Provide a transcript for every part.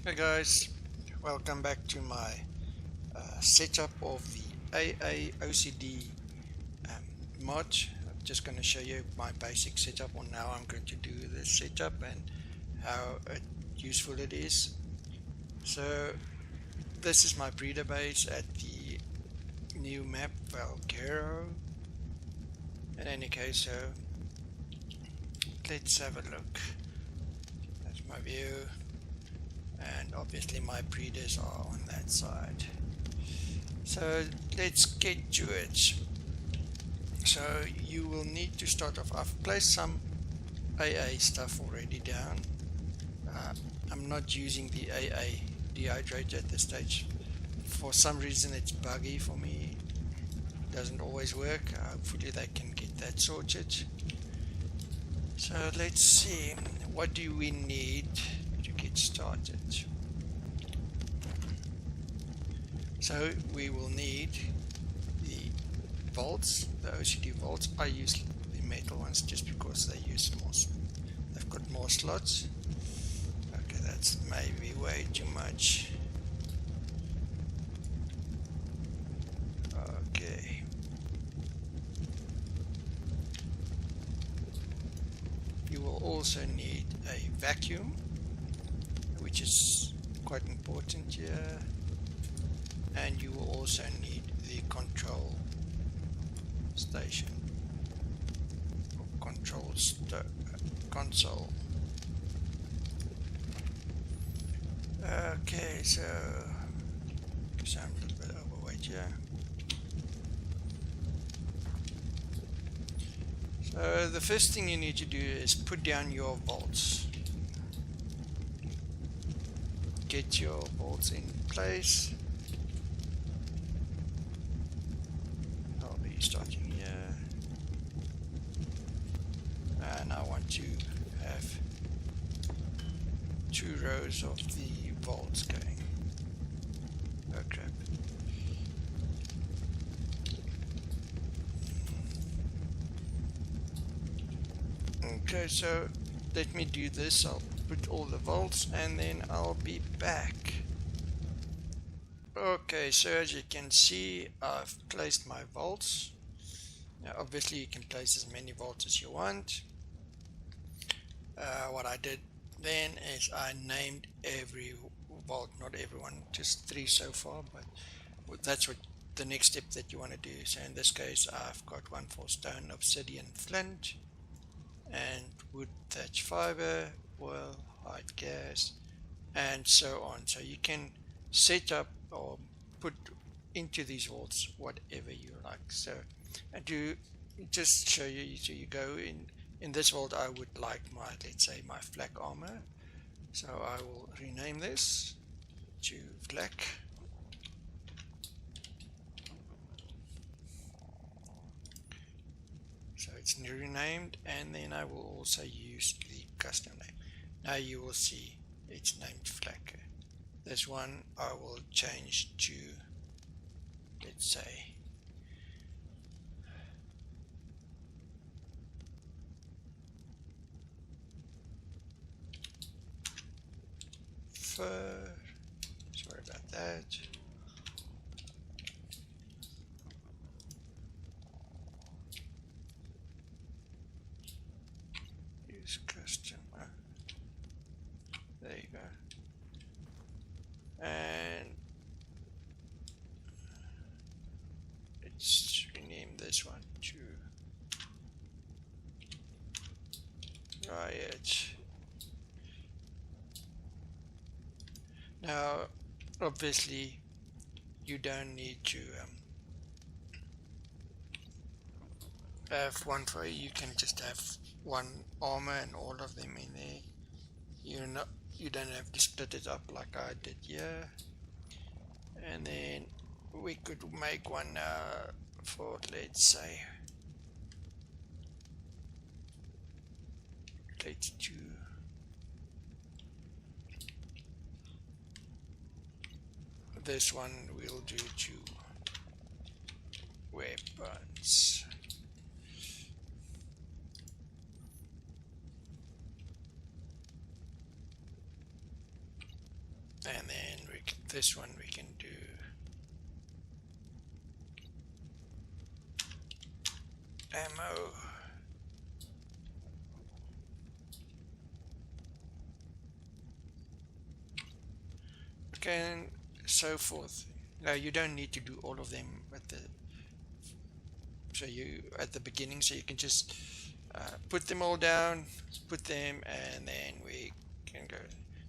Hey guys, welcome back to my setup of the AA OCD mod. I'm just going to show you my basic setup on how I'm going to do this setup and how useful it is. So this is my breeder base at the new map Valguero. In any case, so let's have a look. That's my view, and obviously my breeders are on that side. So let's get to it. So you will need to start off. I've placed some AA stuff already down. I'm not using the AA dehydrator at this stage. For some reason it's buggy for me. It doesn't always work. Hopefully they can get that sorted. So let's see. What do we need to get started? So we will need the volts, the OCD volts. I use the metal ones just because they use more. They've got more slots. Okay, that's maybe way too much. Okay. You will also need a vacuum, which is quite important here. And you will also need the control station or console. Okay, so I'm a little bit overweight here. So the first thing you need to do is put down your volts. Get your volts in place. I'll be starting here. And I want to have 2 rows of the volts going. Oh crap. Okay, so let me do this. I'll put all the volts and then I'll be back. Okay, so as you can see, I've placed my volts. Now obviously you can place as many volts as you want. What I did then is I named every volt, not everyone, just 3 so far, but that's what the next step that you want to do. So in this case I've got one for stone, obsidian, flint, and wood, thatch, fiber, oil, hide, gas, and so on. So you can set up or put into these volts whatever you like. So, and to just show you, so you go in this vault I would like my, let's say, my flak armor. So I will rename this to flak. So it's renamed, and then I will also use the custom name. Now you will see it's named flak. This one I will change to, let's say, fur. Sorry about that. Use custom. There you go. And let's rename this one to Riot. Now obviously you don't need to have one for you can just have one armor and all of them in there. You don't have to split it up like I did here. And then we could make one for, let's say, let's do this one. We'll do 2 weapons. and then this one we can do ammo. Okay, and so forth. Now you don't need to do all of them at the beginning, so you can just put them all down, put them, and then we can go.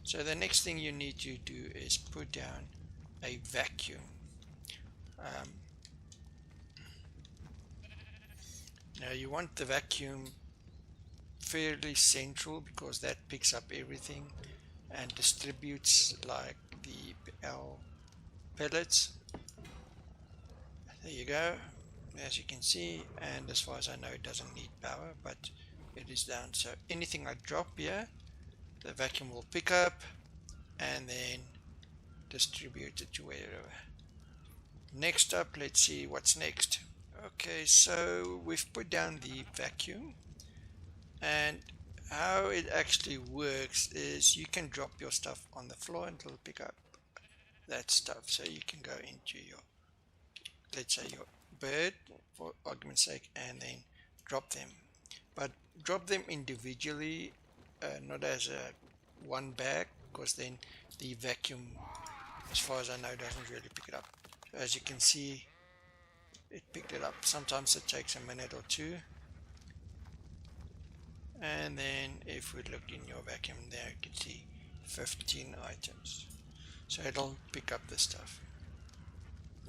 So the next thing you need to do is put down a vacuum. Now you want the vacuum fairly central because that picks up everything and distributes like our pellets. There you go, as you can see, and as far as I know it doesn't need power, but it is down. So anything I drop here, the vacuum will pick up and then distribute it to wherever. Next up, let's see what's next. Okay, so we've put down the vacuum, and how it actually works is you can drop your stuff on the floor and it'll pick up that stuff. So you can go into your, let's say your bird for argument's sake, and then drop them, but drop them individually, not as a one bag, because then the vacuum, as far as I know, doesn't really pick it up. So as you can see, it picked it up. Sometimes it takes a minute or two, and then if we look in your vacuum there, you can see 15 items, so it'll pick up the stuff.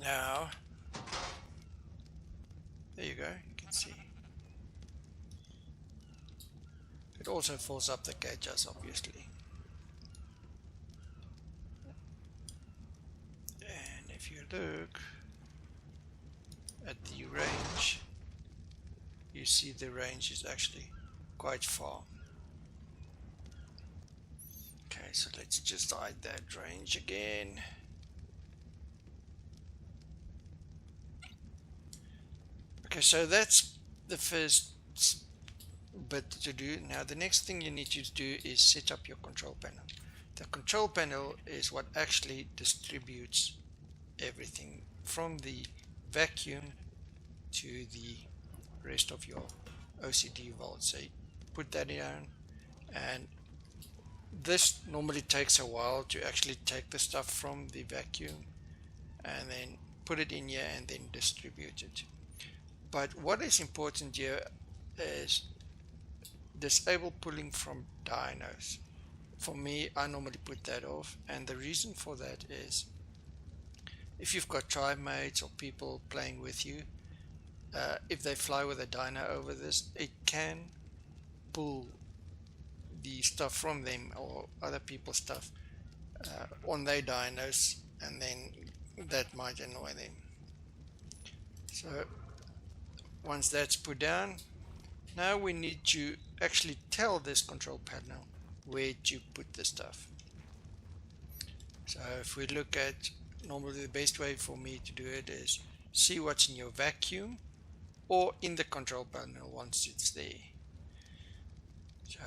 Now there you go, you can see it also fills up the cages, obviously. And if you look at the range, you see the range is actually quite far. Okay, so let's just hide that range again. Okay, so that's the first bit to do. Now the next thing you need to do is set up your control panel. The control panel is what actually distributes everything from the vacuum to the rest of your OCD vault. So you put that down, and this normally takes a while to actually take the stuff from the vacuum and then put it in here and then distribute it. But what is important here is disable pulling from dynos. For me, I normally put that off, and the reason for that is if you've got tribe mates or people playing with you, if they fly with a dyno over this, it can pull the stuff from them or other people's stuff on their dynos, and then that might annoy them. So once that's put down, now we need to actually tell this control panel where to put the stuff. So if we look at, normally the best way for me to do it is see what's in your vacuum or in the control panel once it's there. So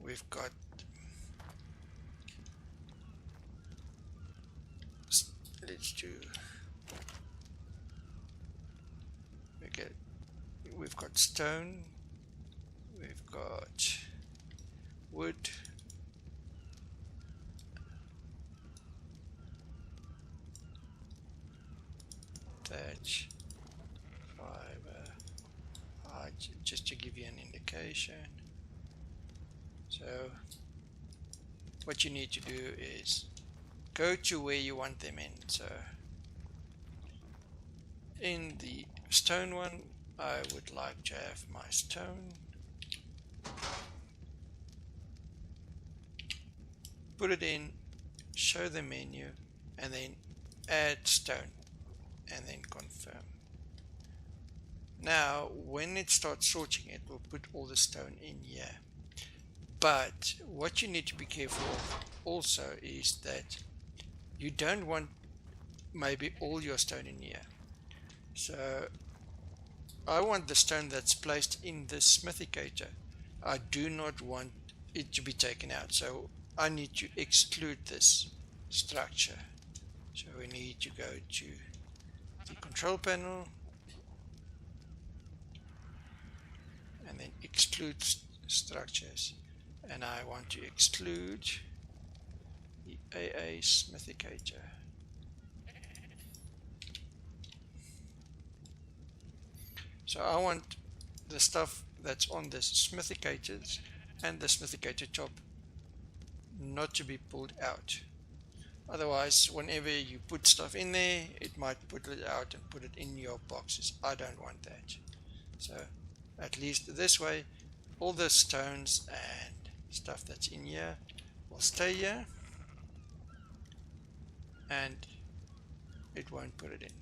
we've got, let's do, we've got stone, we've got wood, thatch, fiber, just to give you an indication. So what you need to do is go to where you want them in. So in the stone one, I would like to have my stone. Put it in, show the menu, and then add stone, and then confirm. Now when it starts sorting, it will put all the stone in here. But what you need to be careful of also is that you don't want maybe all your stone in here. So I want the stone that's placed in the smithicator. I do not want it to be taken out, so I need to exclude this structure. So we need to go to the control panel and then exclude structures, and I want to exclude the AA smithicator. So I want the stuff that's on the smithicators and the smithicator top not to be pulled out. Otherwise, whenever you put stuff in there, it might put it out and put it in your boxes. I don't want that. So at least this way, all the stones and stuff that's in here will stay here, and it won't put it in,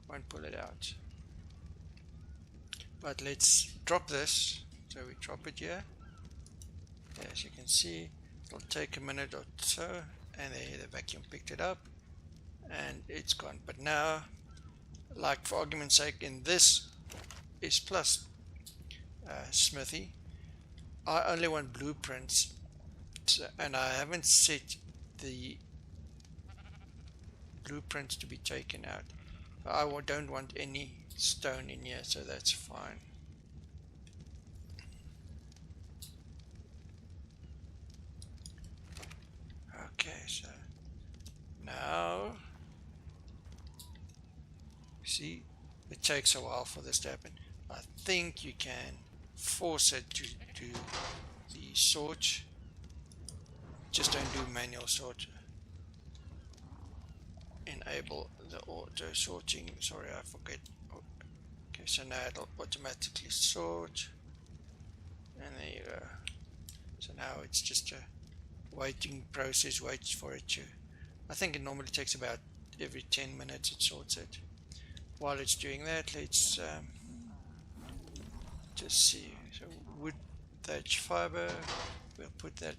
won't pull it out. But let's drop this. So we drop it here. As you can see, it'll take a minute or so, and there the vacuum picked it up and it's gone. But now, like for argument's sake, in this is plus smithy, I only want blueprints, and I haven't set the blueprints to be taken out. I don't want any stone in here, so that's fine. Okay, so now see, it takes a while for this to happen. I think you can force it to do the sort. Just don't do manual sort. Enable the auto sorting. Sorry, I forget. Okay, so now it'll automatically sort, and there you go. So now it's just a waiting process, waits for it to, I think it normally takes about every 10 minutes it sorts it. While it's doing that, let's just see. So wood, thatch, fiber, we'll put that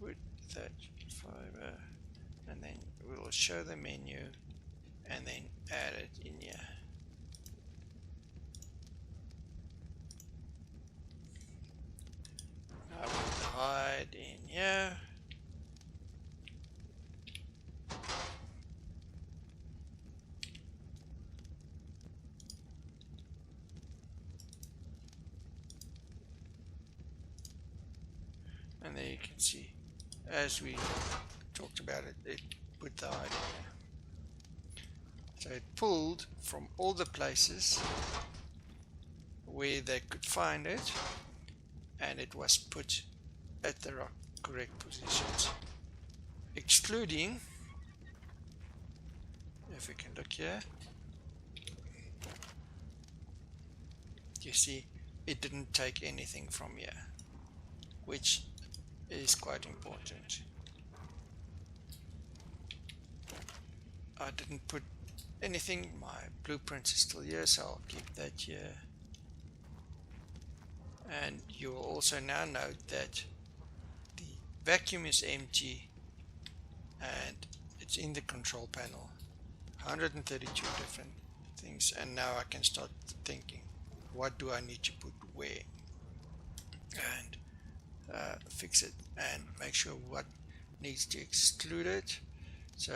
wood, thatch, fiber, and then we'll show the menu and then add it in here. I want the hide in here. And there you can see, as we talked about it, it put the hide in there. So it pulled from all the places where they could find it, and it was put at the correct positions, excluding, if we can look here, you see it didn't take anything from here, which is quite important. I didn't put anything, my blueprint is still here, so I'll keep that here. And you will also now note that the vacuum is empty and it's in the control panel. 132 different things, and now I can start thinking, what do I need to put where, and fix it and make sure what needs to exclude it. So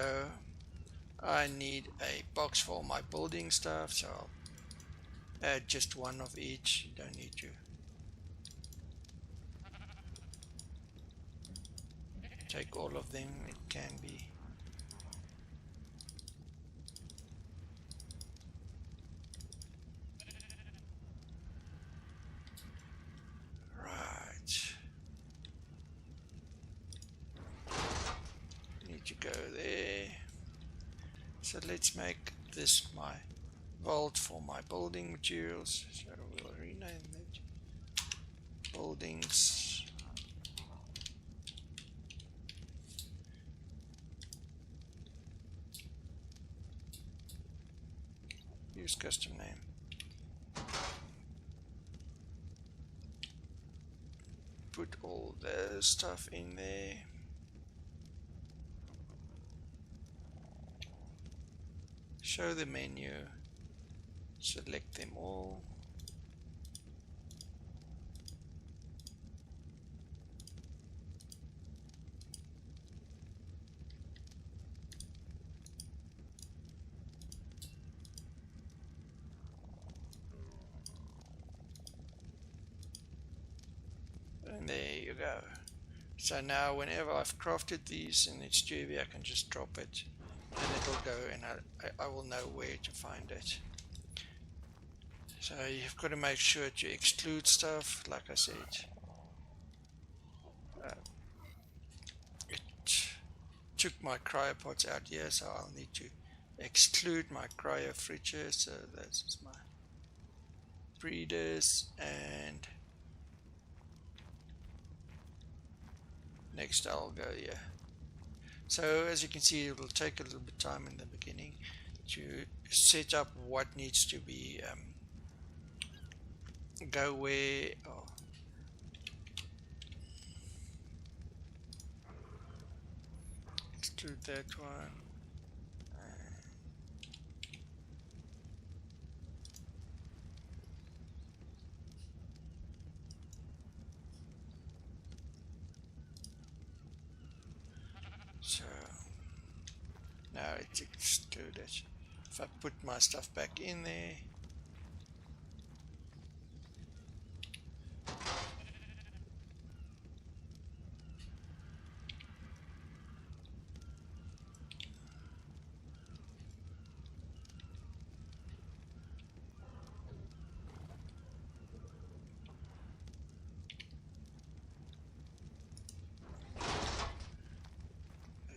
I need a box for all my building stuff, so I'll add just one of each. You don't need to take all of them, it can be. Right. Need to go there. So let's make this my vault for my building materials. So we'll rename it buildings. Use custom name. Put all the stuff in there. Show the menu. Select them all. And there you go. So now whenever I've crafted these and it's too heavy, I can just drop it and it'll go, and I will know where to find it. So you've got to make sure to exclude stuff, like I said. It took my cryopods out here, so I'll need to exclude my cryo fridges. So that's my breeders, and next I'll go here. So as you can see, it will take a little bit of time in the beginning to set up what needs to be go where. Oh. Exclude that one. So now it's excluded. If I put my stuff back in there,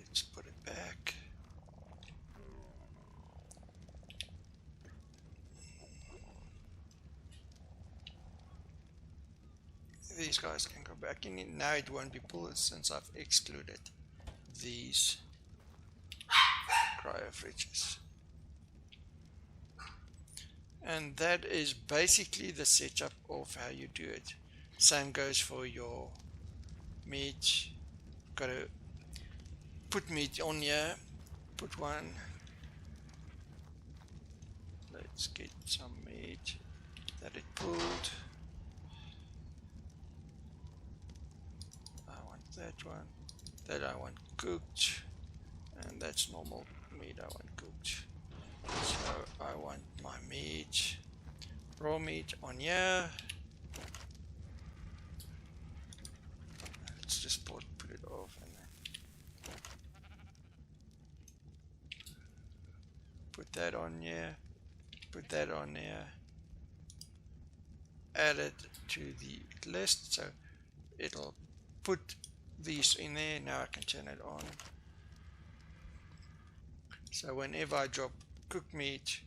let's put it back. These guys can go back in. Now it won't be pulled since I've excluded these cryo fridges. And that is basically the setup of how you do it. Same goes for your meat. Got to put meat on here. Put one. Let's get some meat that it pulled. I want that one. That I want cooked. And that's normal meat I want cooked. So I want my meat, raw meat on here. Let's just put it off and then put that on here, put that on there, add it to the list so it'll put these in there. Now I can turn it on. So whenever I drop cooked meat,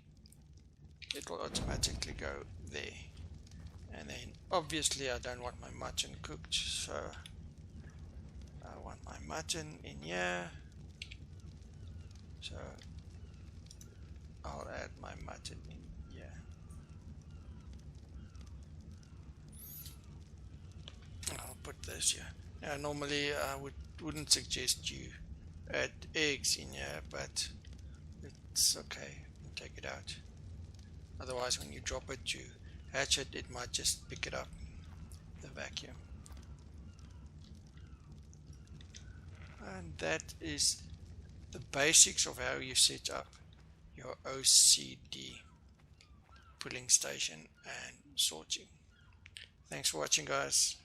it will automatically go there. And then obviously I don't want my mutton cooked, so I want my mutton in here. So I'll add my mutton in here. I'll put this here. Now normally I wouldn't suggest you add eggs in here, but it's okay, take it out. Otherwise when you drop it to hatch it, it might just pick it up, the vacuum. And that is the basics of how you set up your OCD pulling station and sorting. Thanks for watching, guys.